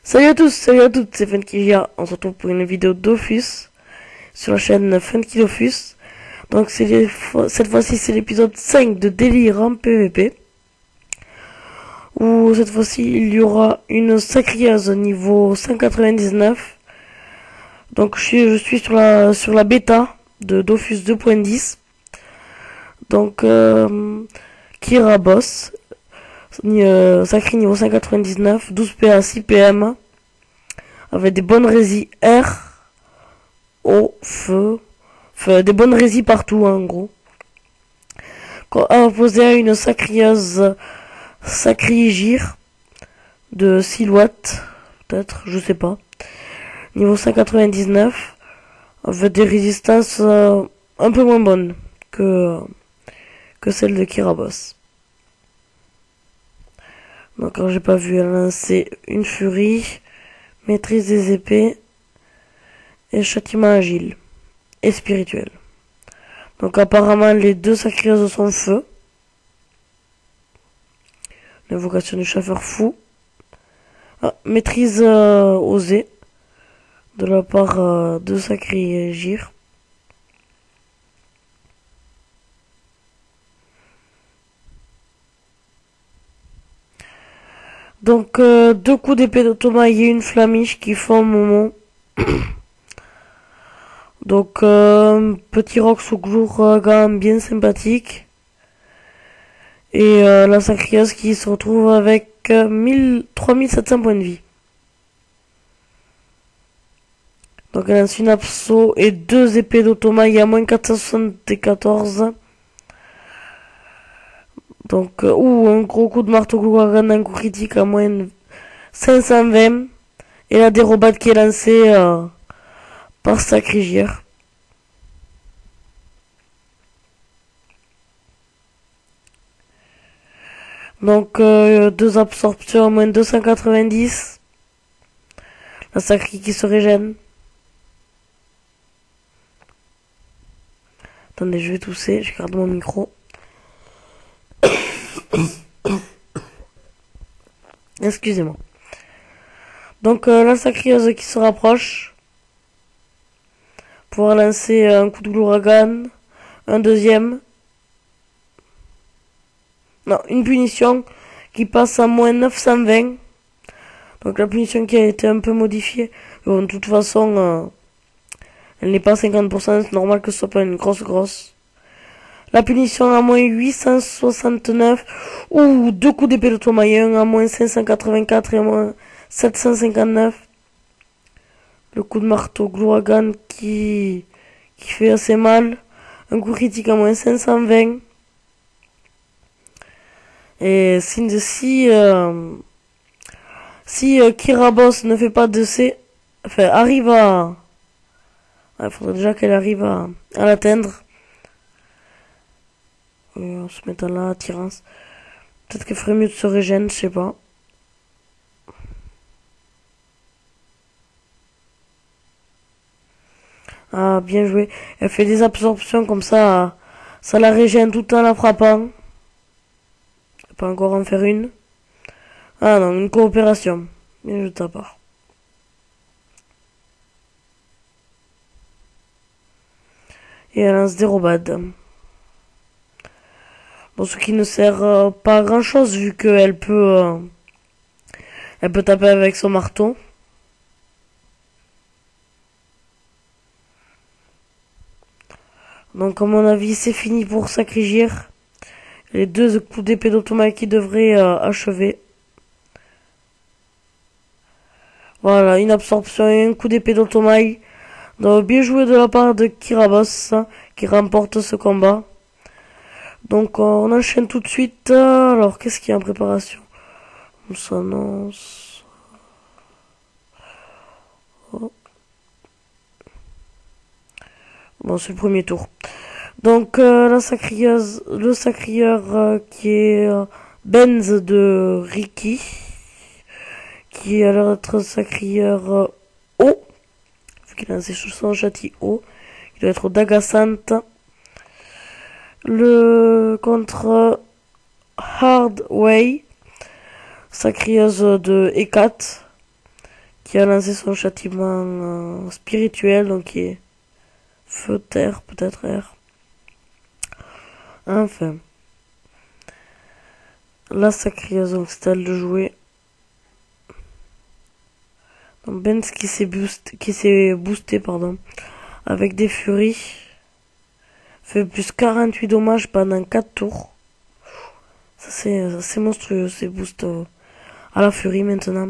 Salut à tous, salut à toutes, c'est Funky. On se retrouve pour une vidéo Dofus sur la chaîne Funky Dofus. Donc cette fois-ci c'est l'épisode 5 de Délire en PVP. Où cette fois-ci il y aura une sacrieuse niveau 199. Donc je suis sur la bêta de Dofus 2.10. Donc Kira Boss. Sacré niveau 199, 12 PA, 6 PM, avec des bonnes résis R, au feu, enfin, des bonnes résis partout en gros. Opposé à une sacrieuse Sacrigir de silhouette, peut-être, je sais pas, niveau 199, avec des résistances un peu moins bonnes que celle de Kiraboss. Donc quand j'ai pas vu, elle a lancé une furie, maîtrise des épées et châtiment agile et spirituel. Donc apparemment les deux sacrieuses sont feu. L'invocation du chauffeur fou. Maîtrise osée de la part de Sacrigir. Donc deux coups d'épée d'automat et une flamiche qui font Momo. Donc petit rock sous Glouragan bien sympathique. Et la sacrieuse qui se retrouve avec 3700 points de vie. Donc elle a une abso et deux épées d'automat, il y a moins 474. Donc, un gros coup de marteau Glouragan, un coup critique à moins 520. Et la dérobade qui est lancée par Sacrigir. Donc, deux absorptions à moins 290. La Sacri qui se régène. Attendez, je vais tousser, je garde mon micro. Excusez-moi. Donc la sacrieuse qui se rapproche. Pouvoir lancer un coup de Glouragan. Un deuxième. Non, une punition qui passe à moins 920. Donc la punition qui a été un peu modifiée. Bon, de toute façon, elle n'est pas à 50%, c'est normal que ce soit pas une grosse. La punition à moins 869. Ou deux coups d'épée de tourmaillon à moins 584 et à moins 759. Le coup de marteau Glouragan qui fait assez mal. Un coup critique à moins 520. Et si Kiraboss ne fait pas de C, enfin arrive à... Il faudrait déjà qu'elle arrive à l'atteindre. En se mettant là, attirance. Peut-être qu'elle ferait mieux de se régénérer, je sais pas. Ah, bien joué. Elle fait des absorptions comme ça. Ça la régène tout en la frappant. Elle peut encore en faire une. Ah non, une coopération. Bien joué de ta part. Et elle lance des robades. Bon, ce qui ne sert pas à grand chose vu qu'elle peut... elle peut taper avec son marteau. Donc à mon avis c'est fini pour Sacrigir. Les deux coups d'épée d'automat qui devraient achever. Voilà, une absorption et un coup d'épée d'automat. Donc bien joué de la part de Kiraboss qui remporte ce combat. Donc on enchaîne tout de suite. Alors qu'est-ce qu'il y a en préparation? On s'annonce. Oh. Bon, c'est le premier tour. Donc le sacrieur qui est Benz de Ricky, qui a l'air d'être sacrieur haut, vu qu'il a lancé son châti haut, il doit être au Dagasante. Le contre Hardway, sacrieuse de E4, qui a lancé son châtiment spirituel, donc qui est feu, terre, peut-être air. Enfin. La Sacrias, donc c'est à elle de jouer. Donc Benz qui s'est boosté, pardon, avec des furies. Fait plus 48 dommages pendant 4 tours. Ça c'est monstrueux, ces boosts à la furie maintenant.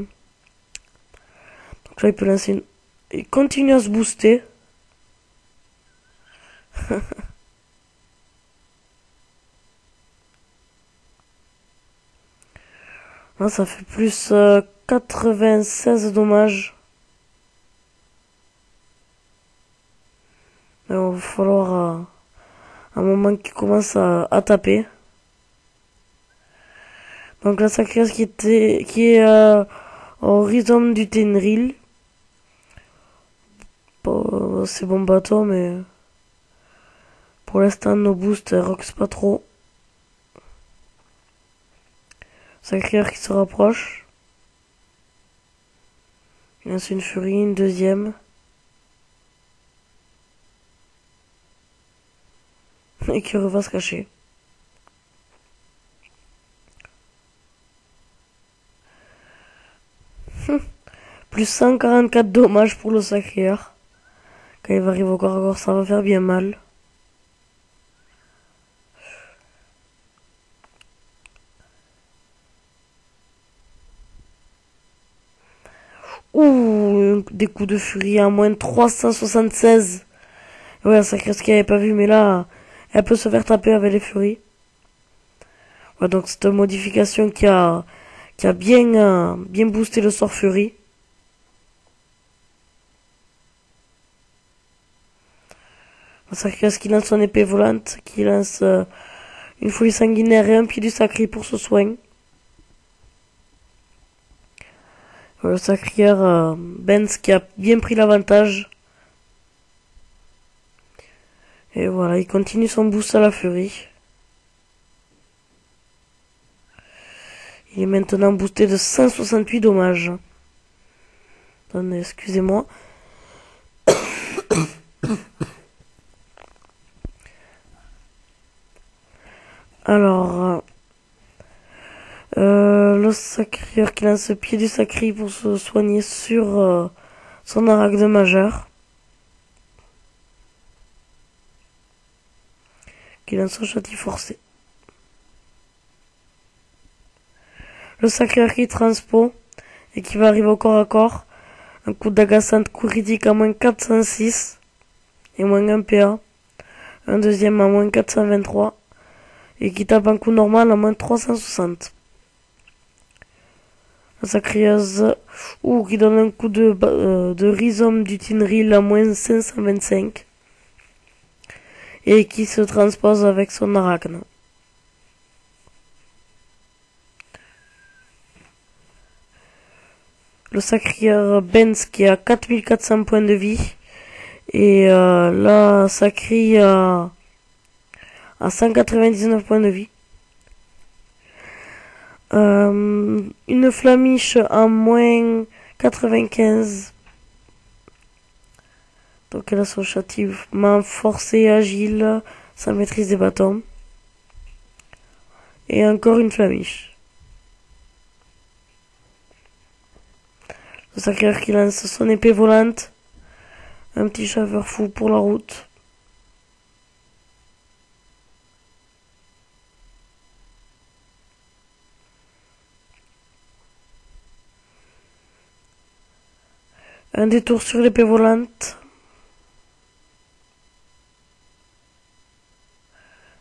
Donc là il peut lancer une... Il continue à se booster. Là ça fait plus 96 dommages. Il va falloir un moment qu'il commence à taper. Donc la Sacrias qui est au rhizome du Tenril. Bon, c'est bon bateau, mais pour l'instant nos boosts rox pas trop. Sacrias qui se rapproche. Il lance une furie, une deuxième. Et qui va se cacher. Plus 144 dommages pour le Sacrias. Quand il va arriver au corps à corps, ça va faire bien mal. Ouh, des coups de furie à moins 376. Ouais, la Sacrias qui avait pas vu, mais là, elle peut se faire taper avec les furies. Ouais, donc c'est une modification qui a bien boosté le sort furie. La Sacrias qui lance son épée volante, qui lance une folie sanguinaire et un pied du sacré pour ce soin. Le Sacrière Benz qui a bien pris l'avantage. Et voilà, il continue son boost à la furie. Il est maintenant boosté de 168 dommages. Attendez, excusez-moi. Alors, le Sacrieur qui lance le pied du sacré pour se soigner sur son arachne majeur. Qui lance son châti forcé. Le Sacrieur qui transpo et qui va arriver au corps à corps. Un coup d'agaçante, coup critique à moins 406 et moins 1 PA. Un deuxième à moins 423 et qui tape un coup normal à moins 360. La Sacrieuse qui donne un coup de rhizome du Tinril à moins 525 et qui se transpose avec son arachne. Le Sacrieur Benz qui a 4400 points de vie et la Sacri à 199 points de vie. Une Flamiche à moins 95. Donc elle a son châtiment forcé et agile, sa maîtrise des bâtons. Et encore une Flamiche. Le Sacrieur qui lance son épée volante. Un petit chaveur fou pour la route. Un détour sur l'épée volante.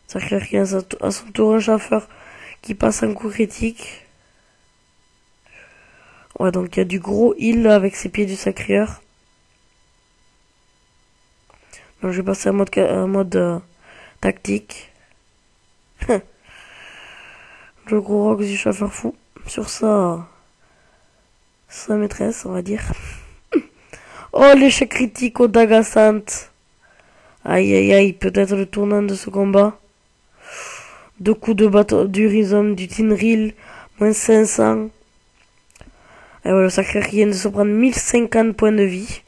Sacrieur qui lance à son tour un chauffeur qui passe un coup critique. Ouais, donc il y a du gros heal avec ses pieds du Sacrieur. Donc je vais passer en mode tactique. Le gros rock du chauffeur fou. Sur sa maîtresse, on va dire. Oh, l'échec critique au Dagasante. Aïe aïe aïe, peut-être le tournant de ce combat. 2 coups de bateau du rhizome du Tinril, moins 500. Et voilà, le sacré qui vient de se prendre 1050 points de vie.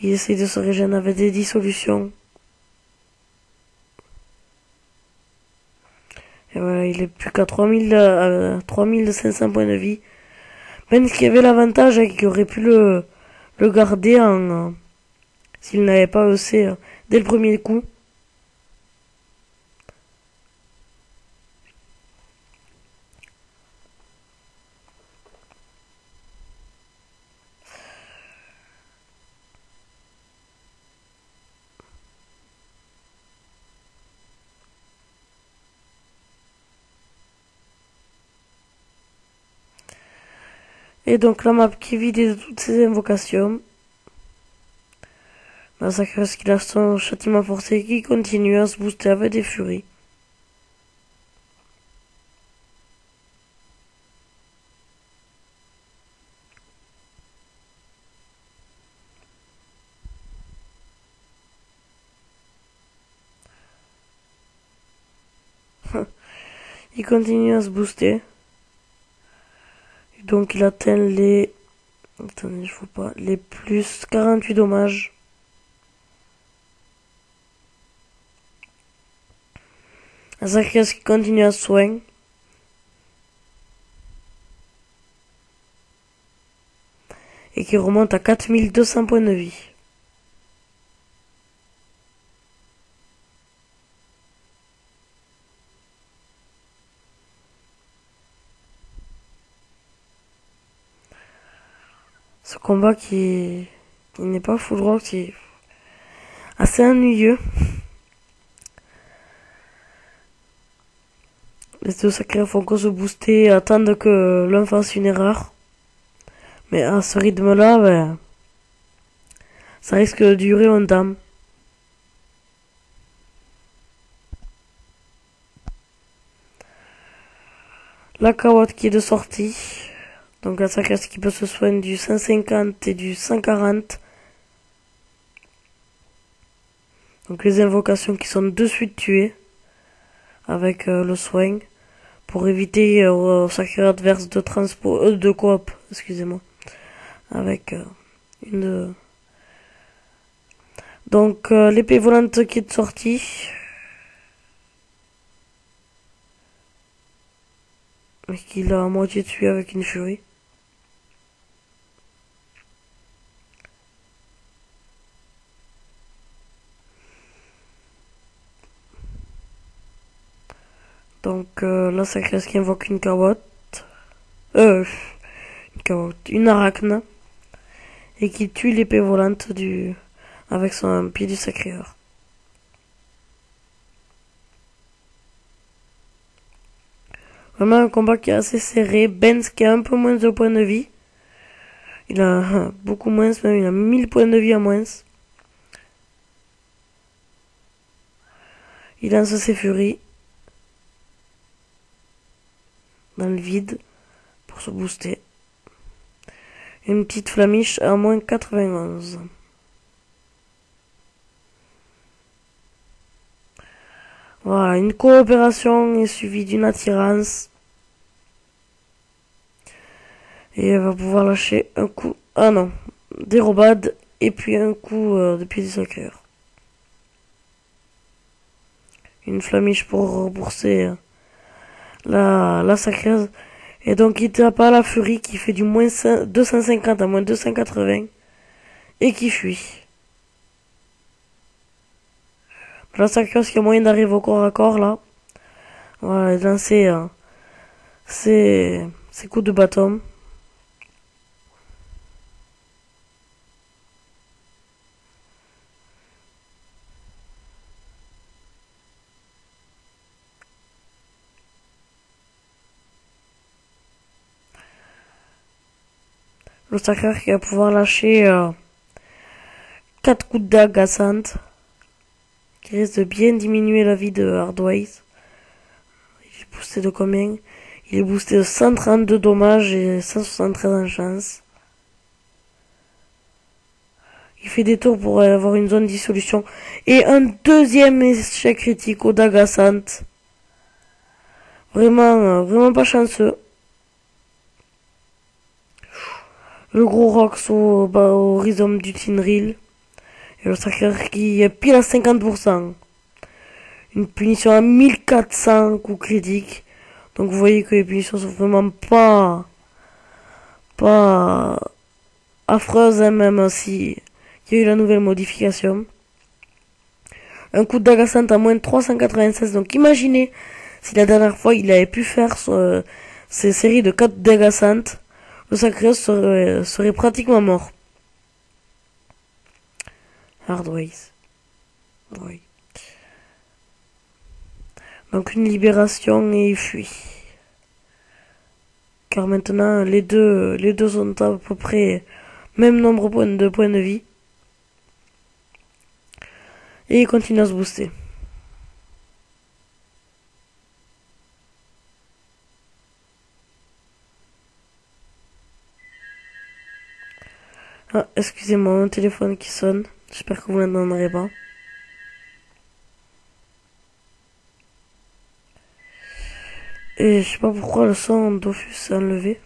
Il essaye de se régénérer avec des dissolutions. Et voilà, il est plus qu'à 3500 points de vie. Ben, ce qui avait l'avantage, qu'il aurait pu le garder s'il n'avait pas osé dès le premier coup. Et donc la map qui est vidée de toutes ses invocations. Massacre qu'il a son châtiment forcé qui continue à se booster avec des furies. Il continue à se booster. Et donc il atteint les... Attendez, je vois pas. Les plus 48 dommages. Zacharias qui continue à soigner. Et qui remonte à 4200 points de vie. Ce combat qui n'est pas full rock, qui est assez ennuyeux. Les deux sacrés font que se booster et attendre que l'un fasse une erreur. Mais à ce rythme-là, ben, ça risque de durer longtemps. La carotte qui est de sortie. Donc la sacrée qui peut se soigner du 150 et du 140. Donc les invocations qui sont de suite tuées. Avec le soin. Pour éviter au sacré adverse de coop. Excusez-moi. Avec une... Donc l'épée volante qui est de sortie. Et qu'il a à moitié tué avec une furie. Donc là, ça crée ce qui invoque une carotte. Une arachne. Et qui tue l'épée volante avec son pied du sacréeur. Vraiment un combat qui est assez serré. Benz qui a un peu moins de points de vie. Il a beaucoup moins, même il a 1000 points de vie à moins. Il lance ses furies. Dans le vide. Pour se booster. Une petite flamiche à moins 91. Voilà, une coopération est suivie d'une attirance. Et elle va pouvoir lâcher un coup. Ah non, dérobade et puis un coup de pied du sacreur. Une flamiche pour rembourser la sacreuse. Et donc il tape à la furie qui fait du moins 250 à moins 280 et qui fuit. La sacreuse qui a moyen d'arriver au corps à corps là. Voilà, et lancer ses coups de bâton. Le sacreur qui va pouvoir lâcher 4 coups de dague agaçantes qui risque de bien diminuer la vie de Hardways. Il est boosté de combien? Il est boosté de 132 dommages et 173 en chance. Il fait des tours pour avoir une zone de dissolution. Et un deuxième échec critique au dague agaçante. Vraiment pas chanceux. Le gros Rox au rhizome du Tinril. Et le sacré qui est pile à 50%. Une punition à 1400 coups critiques. Donc vous voyez que les punitions sont vraiment pas affreuses, hein, même si il y a eu la nouvelle modification. Un coup de d'agaçante à moins de 396. Donc imaginez si la dernière fois il avait pu faire ces séries de 4 d'agaçante, le sacré serait pratiquement mort. Hardways. Oui. Donc une libération et il fuit. Car maintenant les deux ont à peu près même nombre de points de vie. Et il continue à se booster. Ah, excusez-moi, mon téléphone qui sonne. J'espère que vous n'entendrez pas. Et je sais pas pourquoi le son Dofus s'est enlevé.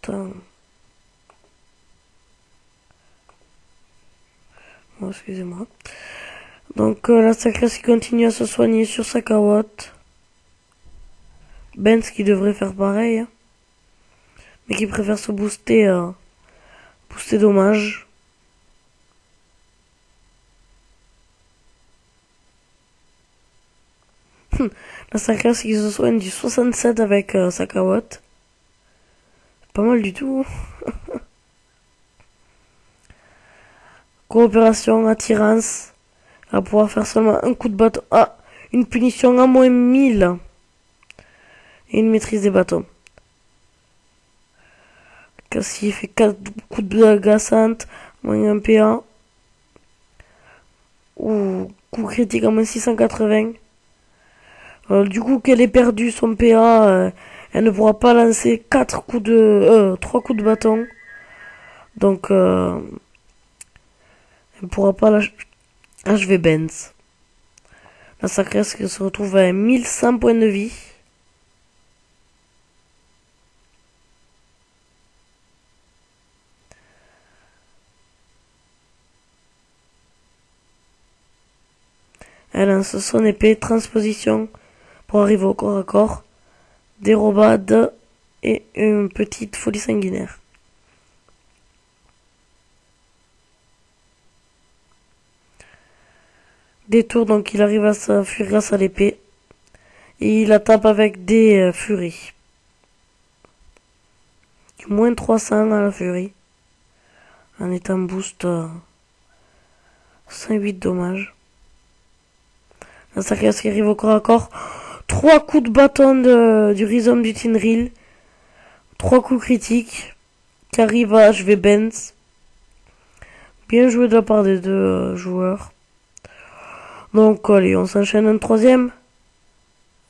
Putain. Oh, excusez-moi. Donc la Sacresse qui continue à se soigner sur sa carotte. Benz qui devrait faire pareil. Hein, mais qui préfère se booster. Booster dommage. La Sacresse qui se soigne du 67 avec sa carotte. Pas mal du tout. Coopération, attirance. Elle va pouvoir faire seulement un coup de bâton. Ah, une punition à moins 1000. Et une maîtrise des bâtons. Cassie fait 4 coups de agaçante, moins un PA. Ou coup critique à moins 680. Du coup qu'elle ait perdu son PA, elle ne pourra pas lancer 3 coups de bâton. Donc elle ne pourra pas achever Benz. La Sacresse qui se retrouve à 1100 points de vie. Elle lance son épée, transposition pour arriver au corps à corps, dérobade et une petite folie sanguinaire. Détour, donc il arrive à s'enfuir grâce à l'épée. Et il la tape avec des furies. Du moins 300 à la furie. En étant boost 108 dommages. La Sacresse qui arrive au corps à corps. 3 coups de bâton du rhizome du Tinril. 3 coups critiques. Qui arrivent à achever Benz. Bien joué de la part des deux joueurs. Donc allez, on s'enchaîne un troisième.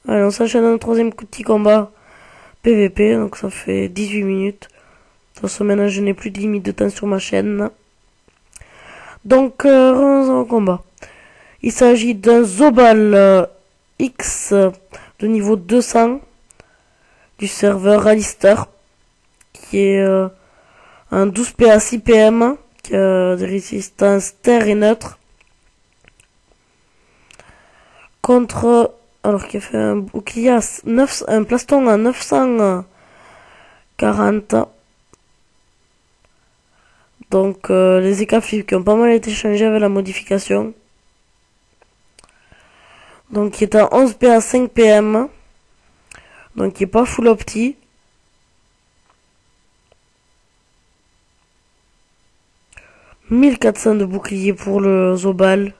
Allez, on s'enchaîne un troisième petit combat PVP. Donc ça fait 18 minutes. De toute façon, maintenant je n'ai plus de limite de temps sur ma chaîne. Donc revenons au combat. Il s'agit d'un Zobal X de niveau 200 du serveur Alistair qui est un 12 PA 6 PM qui a des résistances terre et neutre contre alors qu'il a fait un bouclier à un plaston à 940. Donc les écafifs qui ont pas mal été changés avec la modification. Donc il est à 11 PA 5 PM. Donc il est pas full opti. « 1400 de bouclier pour le Zobal.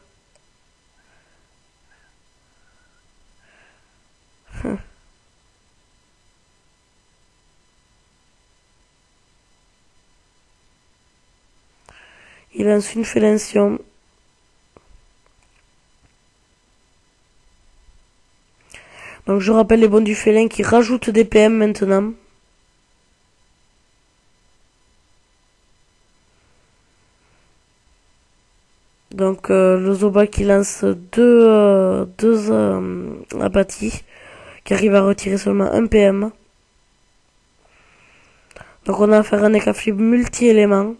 Il lance une fellation. Donc je rappelle les bons du félin qui rajoutent des PM maintenant. Donc le Zobal qui lance deux apathis, qui arrive à retirer seulement un PM. Donc on a affaire à un Ekaflip multi-éléments.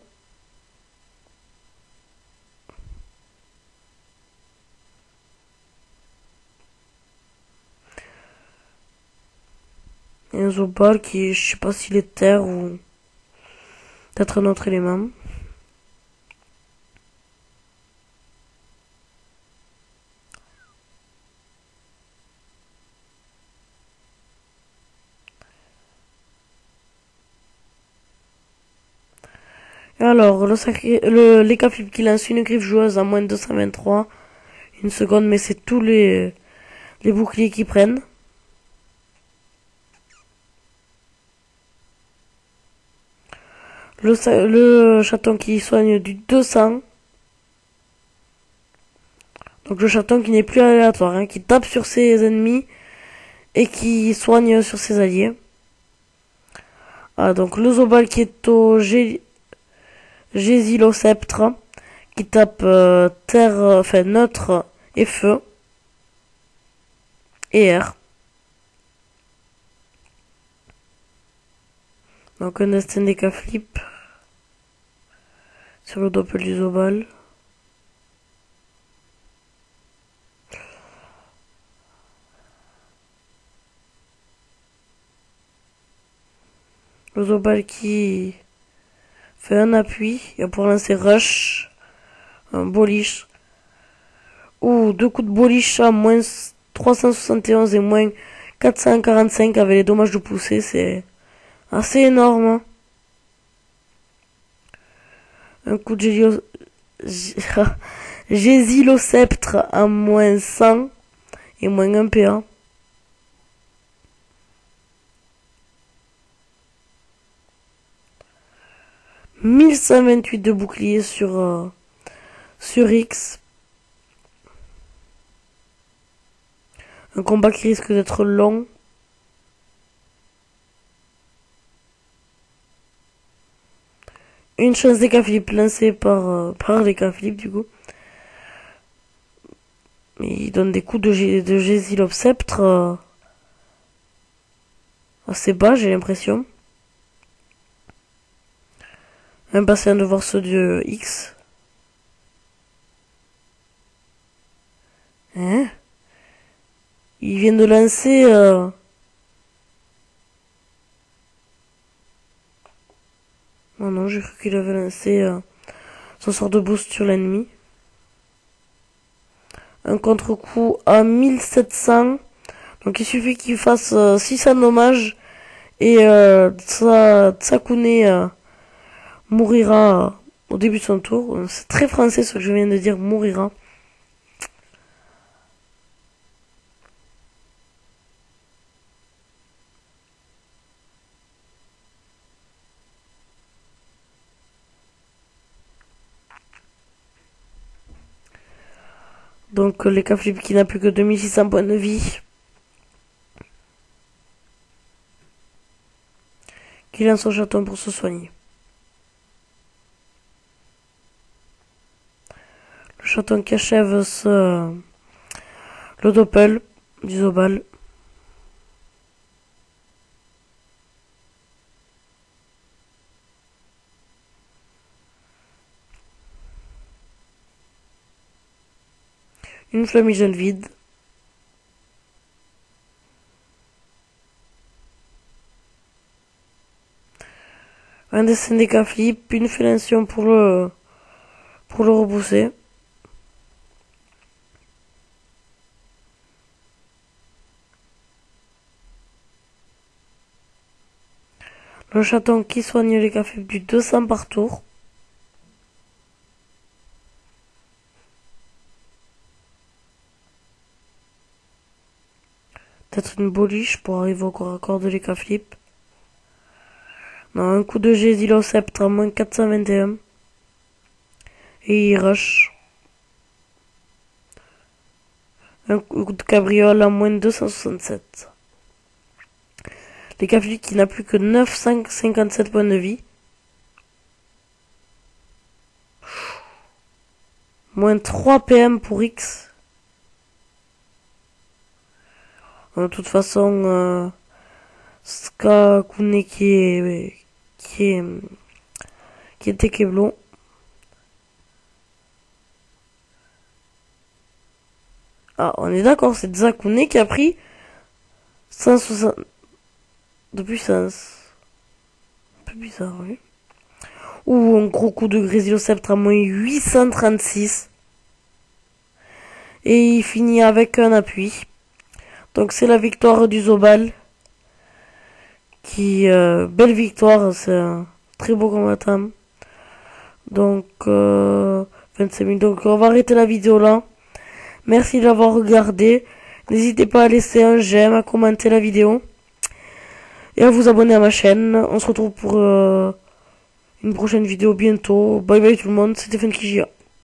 Et un Zobal qui, je sais pas s'il est terre ou peut-être un autre élément. Alors, l'Ekaflip qui lance une griffe joueuse à moins de 223, une seconde, mais c'est tous les boucliers qui prennent. Le chaton qui soigne du 200. Donc le chaton qui n'est plus aléatoire, hein, qui tape sur ses ennemis et qui soigne sur ses alliés. Ah, donc le Zobal qui est au Gésilosceptre, qui tape terre, enfin neutre et feu. Et air. Donc un destin d'Ekaflip sur le doppel du Zobal. Le Zobal qui fait un appui, il va pouvoir lancer rush, un bolish, ou deux coups de bolish à moins 371 et moins 445 avec les dommages de poussée, c'est assez énorme. Hein. Un coup de Gésilosceptre à moins 100 et moins 1 PA. « 1128 de bouclier sur X. Un combat qui risque d'être long. Une chance d'Ekaflip lancée par l'Ekaflip du coup. Mais il donne des coups de Gésilosceptre assez bas, j'ai l'impression. Impatient de voir ceux de X. Hein? Il vient de lancer... Oh non, j'ai cru qu'il avait lancé son sort de boost sur l'ennemi. Un contre-coup à 1700. Donc il suffit qu'il fasse 600 dommages. Et Tsakune mourira au début de son tour. C'est très français ce que je viens de dire, mourira. Donc l'Ekaflip qui n'a plus que 2600 points de vie. Qui lance son chaton pour se soigner. Le chaton qui achève le doppel du Zobal. Une flamigène vide. Un dessin d'Ekaflip, une fellation pour le repousser. Le chaton qui soigne l'Ekaflip du 200 par tour. Peut-être une boliche pour arriver au corps à corps de l'Ekaflip. Non, un coup de Gésilosceptre à moins 421. Et il rush. Un coup de cabriole à moins 267. L'Ekaflip qui n'a plus que 957 points de vie. Moins 3 PM pour X. De toute façon, Skakune qui était Keblo. Ah, on est d'accord, c'est Zakune qui a pris 160 de puissance. Un peu bizarre, oui. Ou un gros coup de Grésilo-Sceptre à moins 836. Et il finit avec un appui. Donc c'est la victoire du Zobal. Belle victoire, c'est un très beau combattant. Donc 25 minutes. Donc on va arrêter la vidéo là. Merci d'avoir regardé. N'hésitez pas à laisser un j'aime, à commenter la vidéo. Et à vous abonner à ma chaîne. On se retrouve pour une prochaine vidéo bientôt. Bye bye tout le monde, c'était Funkijia.